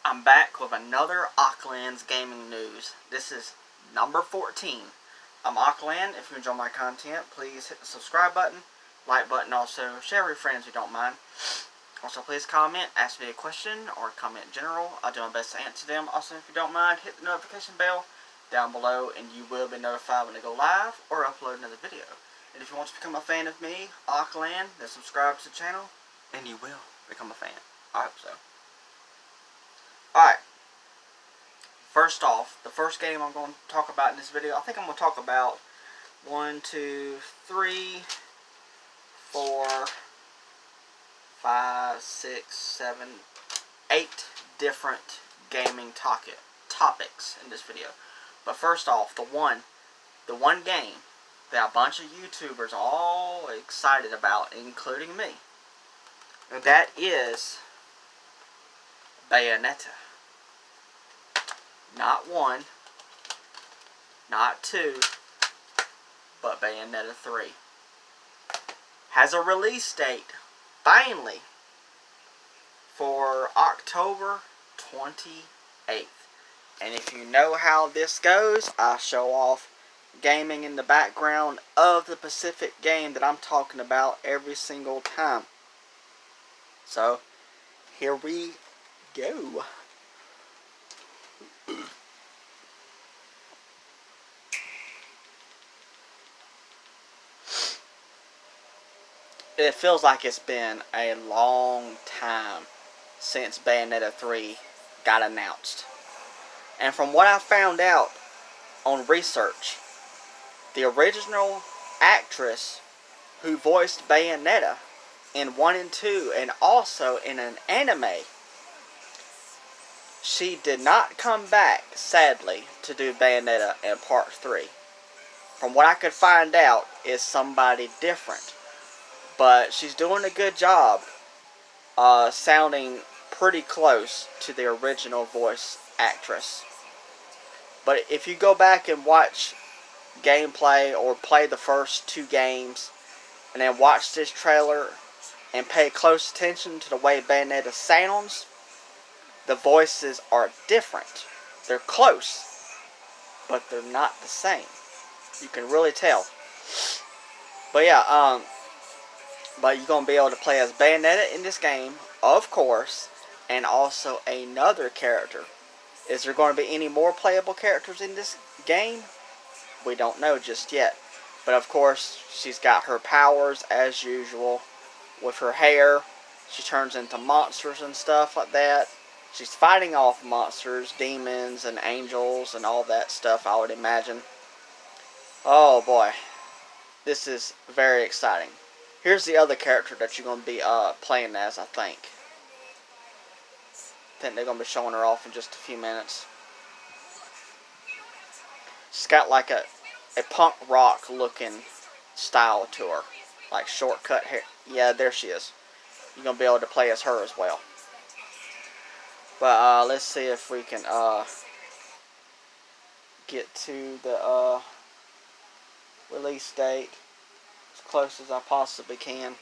I'm back with another Aqland's gaming news. This is number 14. I'm Aqland. If you enjoy my content, please hit the subscribe button, like button, also share with your friends if you don't mind. Also, please comment, ask me a question, or comment in general. I'll do my best to answer them. Also, if you don't mind, hit the notification bell down below, and you will be notified when I go live or upload another video. And if you want to become a fan of me, Aqland, then subscribe to the channel, and you will become a fan. I hope so. Alright, first off, the first game I'm going to talk about in this video, I think I'm going to talk about 1, 2, 3, 4, 5, 6, 7, 8 different gaming topics in this video. But first off, the one game that a bunch of YouTubers are all excited about, including me, and that is Bayonetta. Not 1, not 2, but Bayonetta 3. Has a release date, finally, for October 28th. And if you know how this goes, I show off gaming in the background of the specific game that I'm talking about every single time. So, here we go. It feels like it's been a long time since Bayonetta 3 got announced. And from what I found out on research, the original actress who voiced Bayonetta in 1 and 2 and also in an anime, she did not come back, sadly, to do Bayonetta in Part 3. From what I could find out, is somebody different. But she's doing a good job, sounding pretty close to the original voice actress. But if you go back and watch gameplay or play the first 2 games, and then watch this trailer and pay close attention to the way Bayonetta sounds, the voices are different. They're close, but they're not the same. You can really tell. But yeah, but you're going to be able to play as Bayonetta in this game, of course, and also another character. Is there going to be any more playable characters in this game? We don't know just yet. But of course, she's got her powers as usual. With her hair, she turns into monsters and stuff like that. She's fighting off monsters, demons, and angels, and all that stuff, I would imagine. Oh boy. This is very exciting. Here's the other character that you're going to be playing as, I think. I think they're going to be showing her off in just a few minutes. She's got like a punk rock looking style to her. Like shortcut hair. Yeah, there she is. You're going to be able to play as her as well. But let's see if we can get to the release date as close as I possibly can.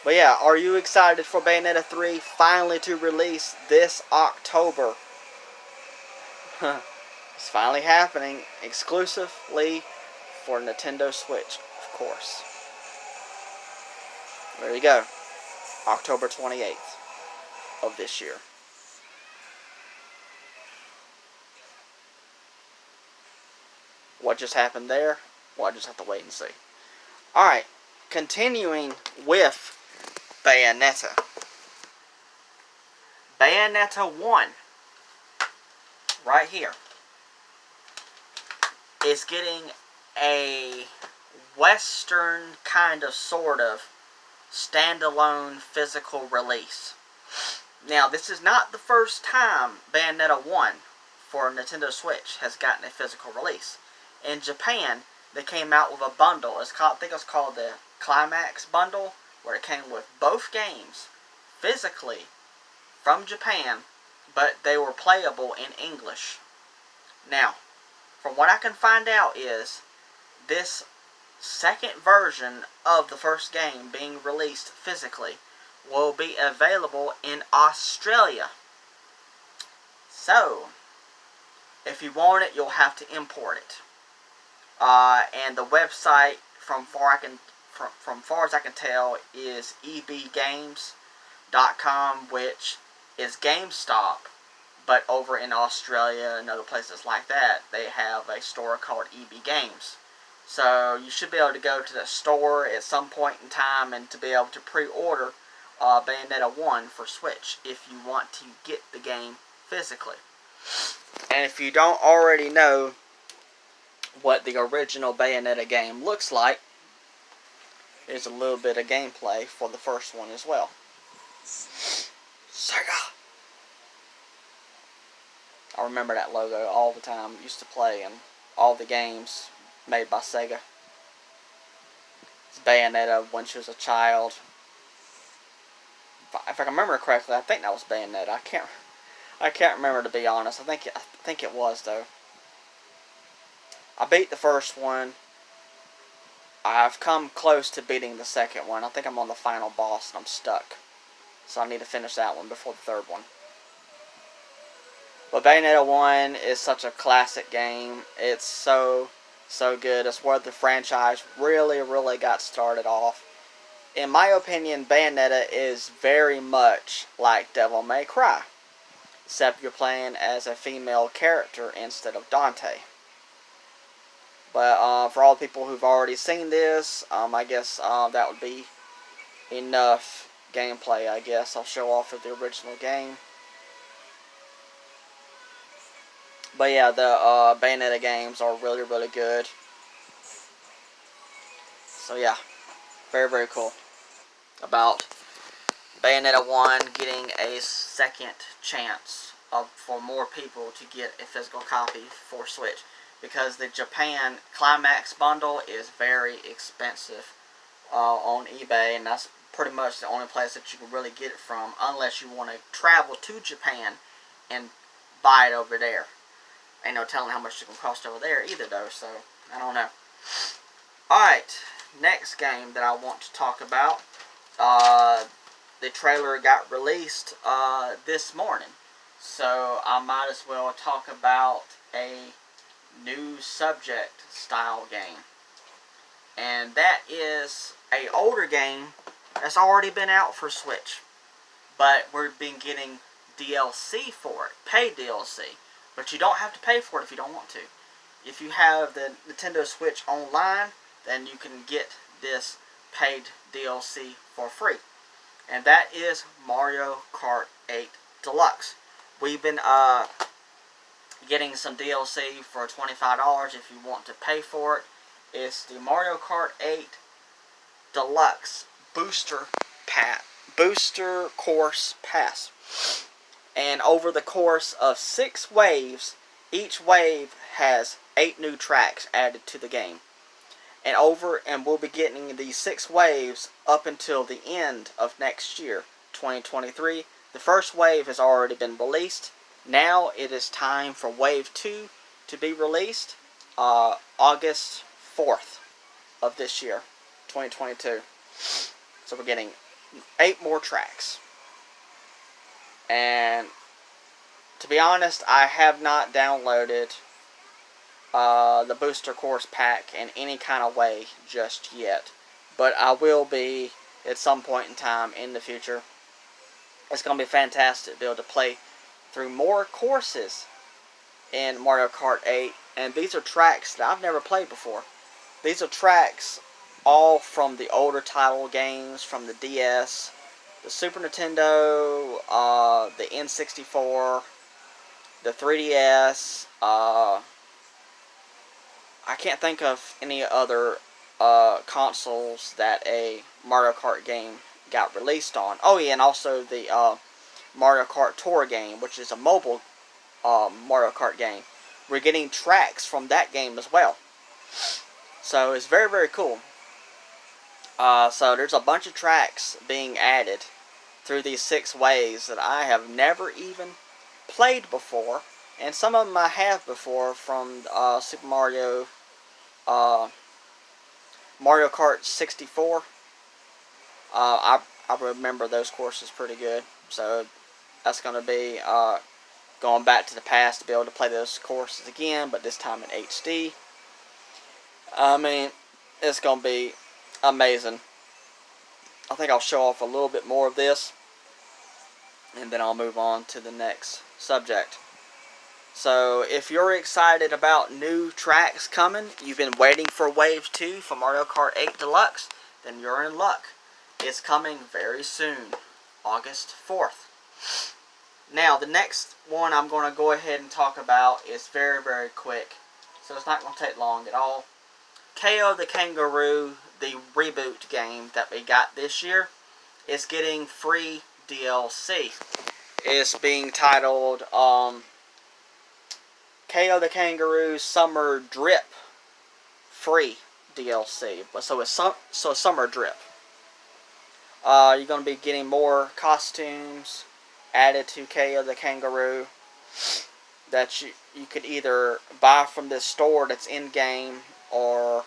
But yeah, are you excited for Bayonetta 3 finally to release this October? It's finally happening, exclusively for Nintendo Switch, of course. There you go. October 28th of this year. What just happened there? Well, I just have to wait and see. Alright, continuing with Bayonetta. Bayonetta 1, right here, is getting a Western kind of sort of standalone physical release. Now, this is not the first time Bayonetta 1 for Nintendo Switch has gotten a physical release. In Japan, they came out with a bundle. I think it's called the Climax Bundle, where it came with both games physically from Japan, but they were playable in English. Now, from what I can find out is this second version of the first game being released physically will be available in Australia. So, if you want it, you'll have to import it. And the website, from far as I can tell, is ebgames.com, which is GameStop, but over in Australia and other places like that, they have a store called EB Games. So you should be able to go to the store at some point in time and to be able to pre-order Bayonetta 1 for Switch if you want to get the game physically. And if you don't already know what the original Bayonetta game looks like, here's a little bit of gameplay for the first one as well. Sega! I remember that logo all the time. Used to play in all the games made by Sega. It's Bayonetta when she was a child. If I can remember correctly, I think that was Bayonetta. I can't remember, to be honest. I think it was, though. I beat the first one. I've come close to beating the second one. I think I'm on the final boss and I'm stuck. So I need to finish that one before the third one. But Bayonetta 1 is such a classic game. It's so good. It's where the franchise really got started off. In my opinion, Bayonetta is very much like Devil May Cry, except you're playing as a female character instead of Dante. But for all the people who've already seen this, I guess that would be enough gameplay, I guess. I'll show off of the original game. But yeah, the Bayonetta games are really good. So yeah, very cool about Bayonetta 1 getting a second chance for more people to get a physical copy for Switch. Because the Japan Climax bundle is very expensive on eBay, and that's pretty much the only place that you can really get it from, unless you want to travel to Japan and buy it over there. Ain't no telling how much it can cost over there either, though, so I don't know. Alright, next game that I want to talk about. The trailer got released this morning, so I might as well talk about a new subject style game. And that is a older game that's already been out for Switch. But we've been getting DLC for it, paid DLC. But you don't have to pay for it if you don't want to. If you have the Nintendo Switch Online, then you can get this paid DLC for free. And that is Mario Kart 8 Deluxe. We've been getting some DLC for $25 if you want to pay for it. It's the Mario Kart 8 Deluxe Booster Course Pass. And over the course of 6 waves, each wave has 8 new tracks added to the game. And we'll be getting these 6 waves up until the end of next year, 2023. The first wave has already been released. Now it is time for Wave 2 to be released August 4th of this year, 2022. So we're getting 8 more tracks. And to be honest, I have not downloaded the Booster Course Pack in any kind of way just yet. But I will be at some point in time in the future. It's going to be fantastic to be able to play through more courses in Mario Kart 8. And these are tracks that I've never played before. These are tracks all from the older title games, from the DS, the Super Nintendo, the N64, the 3DS. I can't think of any other consoles that a Mario Kart game got released on. Oh yeah, and also the Mario Kart Tour game, which is a mobile Mario Kart game. We're getting tracks from that game as well. So it's very cool. So there's a bunch of tracks being added through these 6 waves that I have never even played before. And some of them I have before from Super Mario Kart 64. I I remember those courses pretty good. So that's going to be going back to the past to be able to play those courses again, but this time in HD. I mean, it's going to be amazing. I think I'll show off a little bit more of this, and then I'll move on to the next subject. So, if you're excited about new tracks coming, you've been waiting for Wave 2 for Mario Kart 8 Deluxe, then you're in luck. It's coming very soon, August 4th. Now, the next one I'm going to go ahead and talk about is very, very quick, so it's not going to take long at all. KO the Kangaroo, the reboot game that we got this year, is getting free DLC. It's being titled KO the Kangaroo Summer Drip free DLC. So it's Summer Drip. You're going to be getting more costumes added to KO the Kangaroo that you could either buy from this store that's in-game or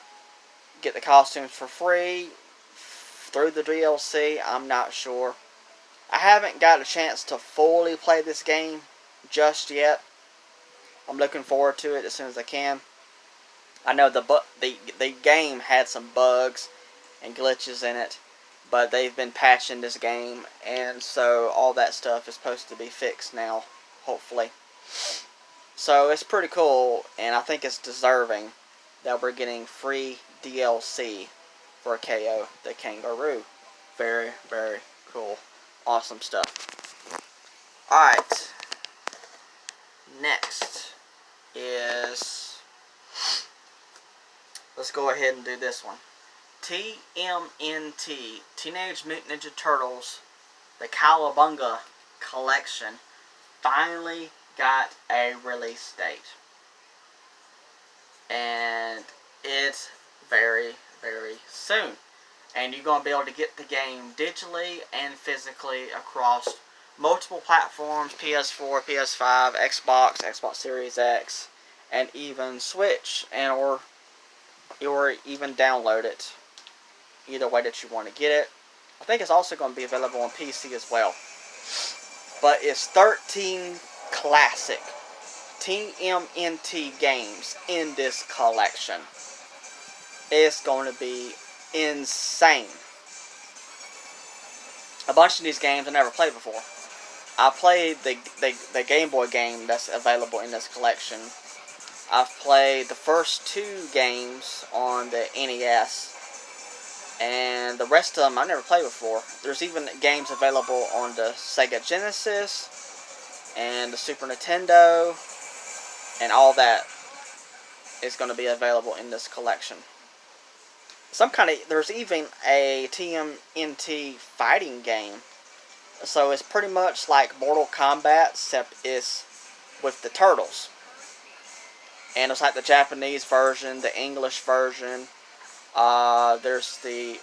get the costumes for free through the DLC. I'm not sure. I haven't got a chance to fully play this game just yet. I'm looking forward to it as soon as I can. I know the game had some bugs and glitches in it, but they've been patching this game, and so all that stuff is supposed to be fixed now, hopefully. So it's pretty cool, and I think it's deserving that we're getting free DLC for KO the Kangaroo. Very, very cool. Awesome stuff. Alright. Next is, let's go ahead and do this one. TMNT, Teenage Mutant Ninja Turtles, the Cowabunga collection, finally got a release date. And it's very, very soon. And you're going to be able to get the game digitally and physically across multiple platforms: PS4, PS5, Xbox, Xbox Series X, and even Switch, and or even download it. Either way that you want to get it. I think it's also going to be available on PC as well. But it's 13 classic TMNT games in this collection. It's going to be insane. A bunch of these games I never played before. I played the Game Boy game that's available in this collection. I've played the first 2 games on the NES, and the rest of them I never played before. There's even games available on the Sega Genesis and the Super Nintendo, and all that is going to be available in this collection. There's even a TMNT fighting game. So it's pretty much like Mortal Kombat, except it's with the turtles. And it's like the Japanese version, the English version. There's I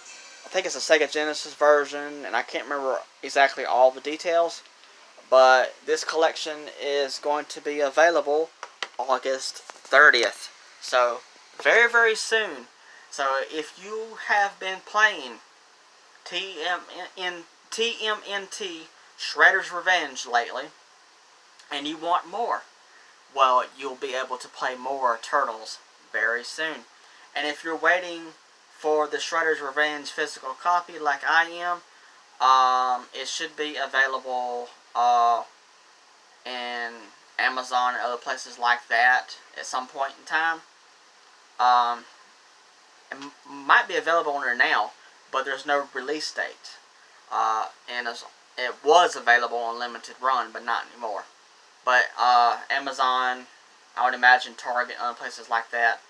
think it's a Sega Genesis version, and I can't remember exactly all the details. But this collection is going to be available August 30th. So, very, very soon. So, if you have been playing TMNT Shredder's Revenge lately, and you want more, well, you'll be able to play more Turtles very soon. And if you're waiting for the Shredder's Revenge physical copy like I am, it should be available in Amazon and other places like that at some point in time. It might be available on there now, but there's no release date. And it was available on limited run, but not anymore. But Amazon, I would imagine Target, and other places like that.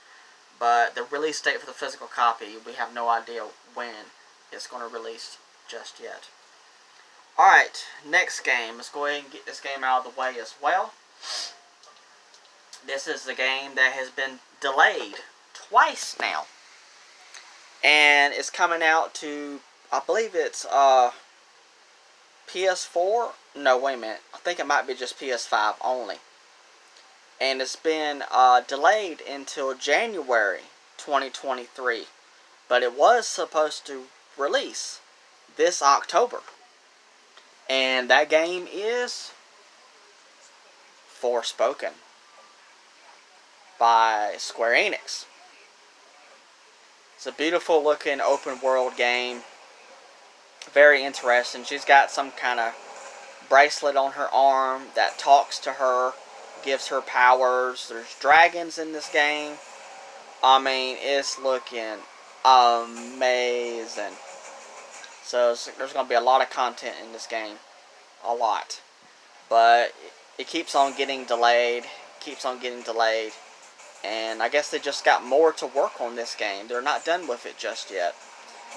But the release date for the physical copy, we have no idea when it's going to release just yet. Alright, next game. Let's go ahead and get this game out of the way as well. This is the game that has been delayed twice now. And it's coming out to, I believe it's PS4? No, wait a minute. I think it might be just PS5 only. And it's been delayed until January 2023. But it was supposed to release this October. And that game is Forspoken by Square Enix. It's a beautiful looking open world game. Very interesting. She's got some kind of bracelet on her arm that talks to her, gives her powers. There's dragons in this game. I mean, it's looking amazing. So there's going to be a lot of content in this game. A lot. But it keeps on getting delayed. And I guess they just got more to work on this game. They're not done with it just yet.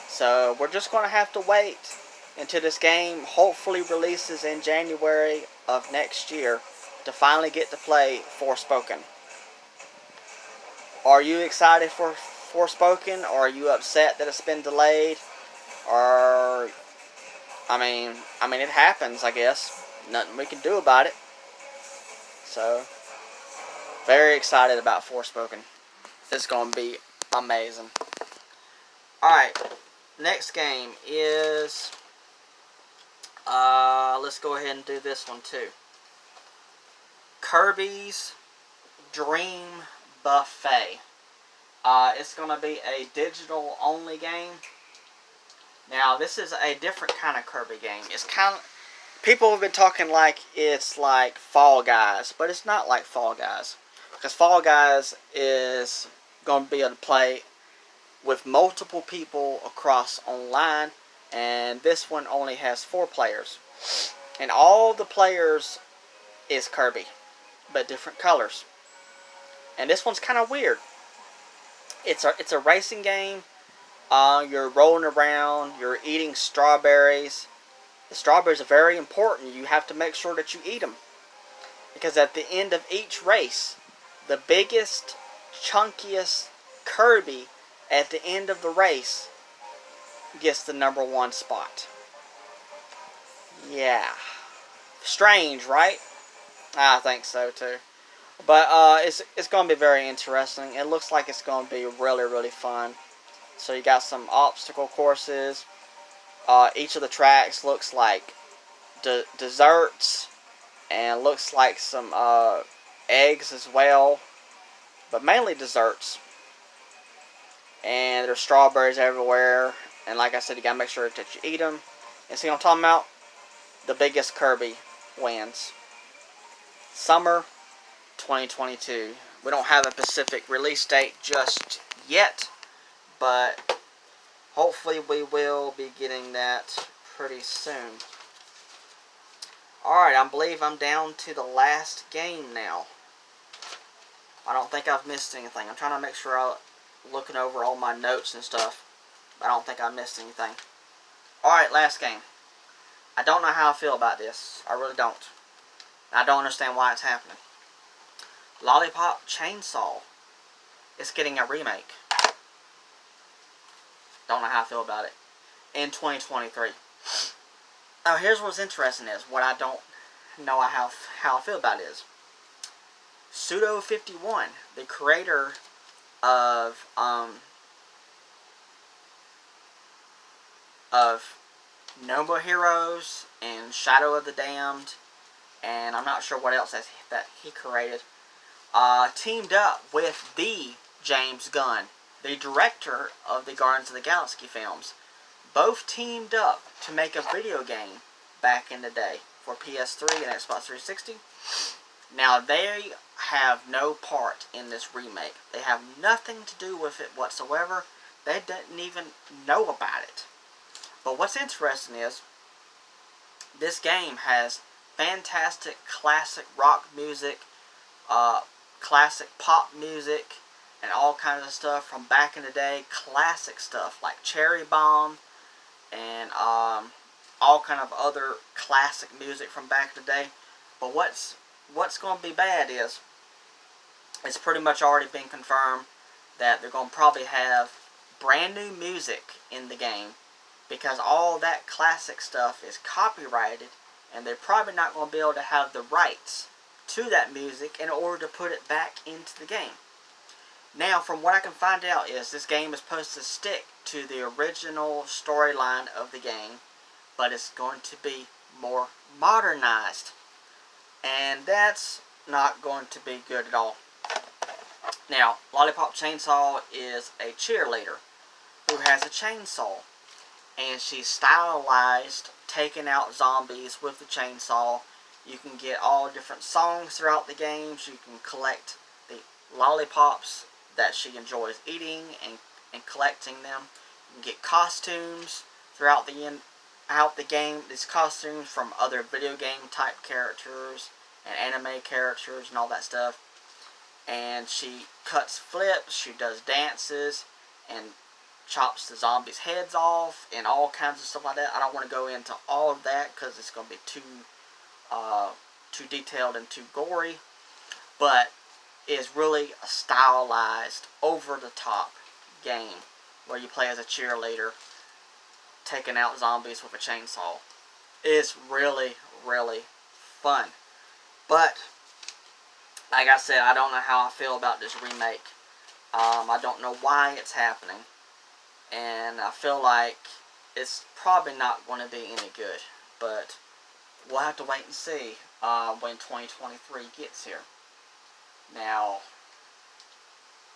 So we're just going to have to wait until this game hopefully releases in January of next year to finally get to play Forspoken. Are you excited for Forspoken, or are you upset that it's been delayed? Or, I mean, it happens, I guess. Nothing we can do about it. So, very excited about Forspoken. It's going to be amazing. Alright, next game is, let's go ahead and do this one too. Kirby's Dream Buffet. It's going to be a digital only game. Now, this is a different kind of Kirby game. It's kind of, people have been talking like it's like Fall Guys, but it's not like Fall Guys. Because Fall Guys is going to be able to play with multiple people across online, and this one only has 4 players. And all the players is Kirby, but different colors. And this one's kind of weird. It's a racing game. You're rolling around. You're eating strawberries. The strawberries are very important. You have to make sure that you eat them, because at the end of each race, the biggest, chunkiest Kirby at the end of the race gets the #1 spot. Yeah. Strange, right? I think so too. But it's going to be very interesting. It looks like it's going to be really, really fun. So you got some obstacle courses. Each of the tracks looks like desserts, and looks like some eggs as well, but mainly desserts. And there's strawberries everywhere, and like I said, you gotta make sure that you eat them. And see what I'm talking about? The biggest Kirby wins. Summer 2022. We don't have a specific release date just yet, but hopefully we will be getting that pretty soon. Alright, I believe I'm down to the last game now. I don't think I've missed anything. I'm trying to make sure I'm looking over all my notes and stuff. I don't think I missed anything. Alright, last game. I don't know how I feel about this. I really don't. I don't understand why it's happening. Lollipop Chainsaw is getting a remake. Don't know how I feel about it. In 2023. Now, here's what's interesting is, what I don't know how I feel about it is, Pseudo51, the creator of No More Heroes and Shadow of the Damned, and I'm not sure what else that he created, teamed up with the James Gunn, the director of the Guardians of the Galaxy films. Both teamed up to make a video game back in the day for PS3 and Xbox 360. Now, they have no part in this remake. They have nothing to do with it whatsoever. They didn't even know about it. But what's interesting is, this game has fantastic classic rock music, classic pop music, and all kinds of stuff from back in the day. Classic stuff like Cherry Bomb and all kind of other classic music from back in the day. But what's going to be bad is, it's pretty much already been confirmed that they're going to probably have brand new music in the game, because all that classic stuff is copyrighted, and they're probably not going to be able to have the rights to that music in order to put it back into the game. Now, from what I can find out is, this game is supposed to stick to the original storyline of the game, but it's going to be more modernized. And that's not going to be good at all. Now, Lollipop Chainsaw is a cheerleader who has a chainsaw. And she's stylized, taking out zombies with the chainsaw. You can get all different songs throughout the games. You can collect the lollipops that she enjoys eating and collecting them. You can get costumes throughout the game. These costumes from other video game type characters and anime characters and all that stuff. And she cuts flips, she does dances, and chops the zombies' heads off, and all kinds of stuff like that. I don't want to go into all of that because it's going to be too detailed and too gory. But it's really a stylized, over-the-top game where you play as a cheerleader taking out zombies with a chainsaw. It's really, really fun. But like I said, I don't know how I feel about this remake. I don't know why it's happening. And I feel like it's probably not going to be any good. But we'll have to wait and see when 2023 gets here. Now,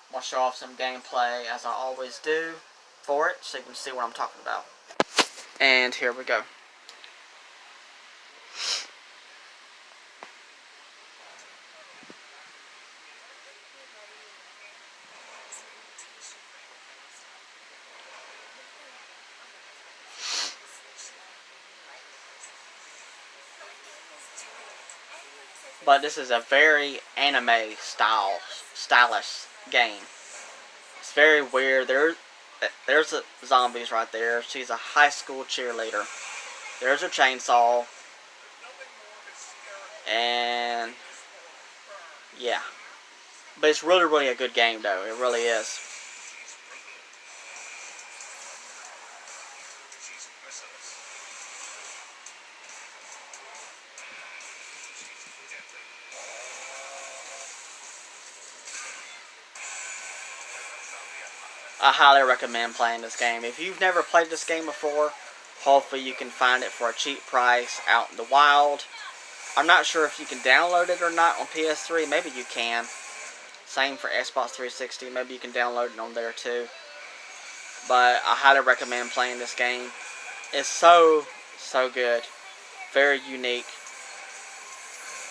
I'm going to show off some gameplay as I always do for it, so you can see what I'm talking about. And here we go. But this is a very anime stylish game. It's very weird. There's the zombies right there. She's a high school cheerleader. There's her chainsaw. And yeah. But it's really, really a good game though. It really is. I highly recommend playing this game. If you've never played this game before, hopefully you can find it for a cheap price out in the wild. I'm not sure if you can download it or not on PS3. Maybe you can. Same for Xbox 360. Maybe you can download it on there too. But I highly recommend playing this game. It's so good. Very unique.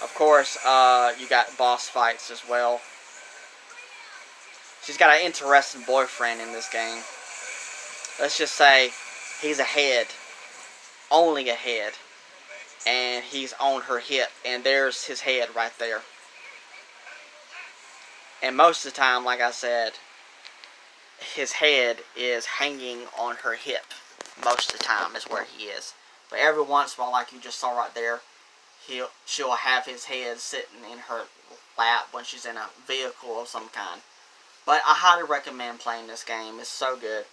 Of course, you got boss fights as well. She's got an interesting boyfriend in this game. Let's just say he's a head. Only a head. And he's on her hip. And there's his head right there. And most of the time, like I said, his head is hanging on her hip. Most of the time is where he is. But every once in a while, like you just saw right there, she'll have his head sitting in her lap when she's in a vehicle of some kind. But I highly recommend playing this game. It's so good.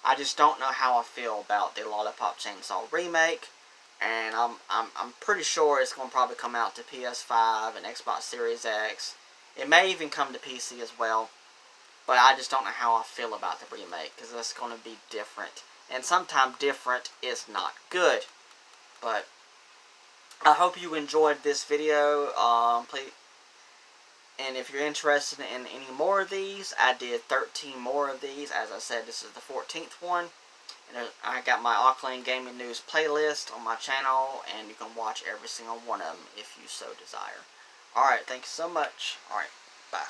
I just don't know how I feel about the Lollipop Chainsaw remake. And I'm pretty sure it's going to probably come out to PS5 and Xbox Series X. It may even come to PC as well. But I just don't know how I feel about the remake, because it's going to be different. And sometimes different is not good. But I hope you enjoyed this video. Please. And if you're interested in any more of these, I did 13 more of these. As I said, this is the 14th one. And I got my Aqland Gaming News playlist on my channel, and you can watch every single one of them if you so desire. Alright, thank you so much. Alright, bye.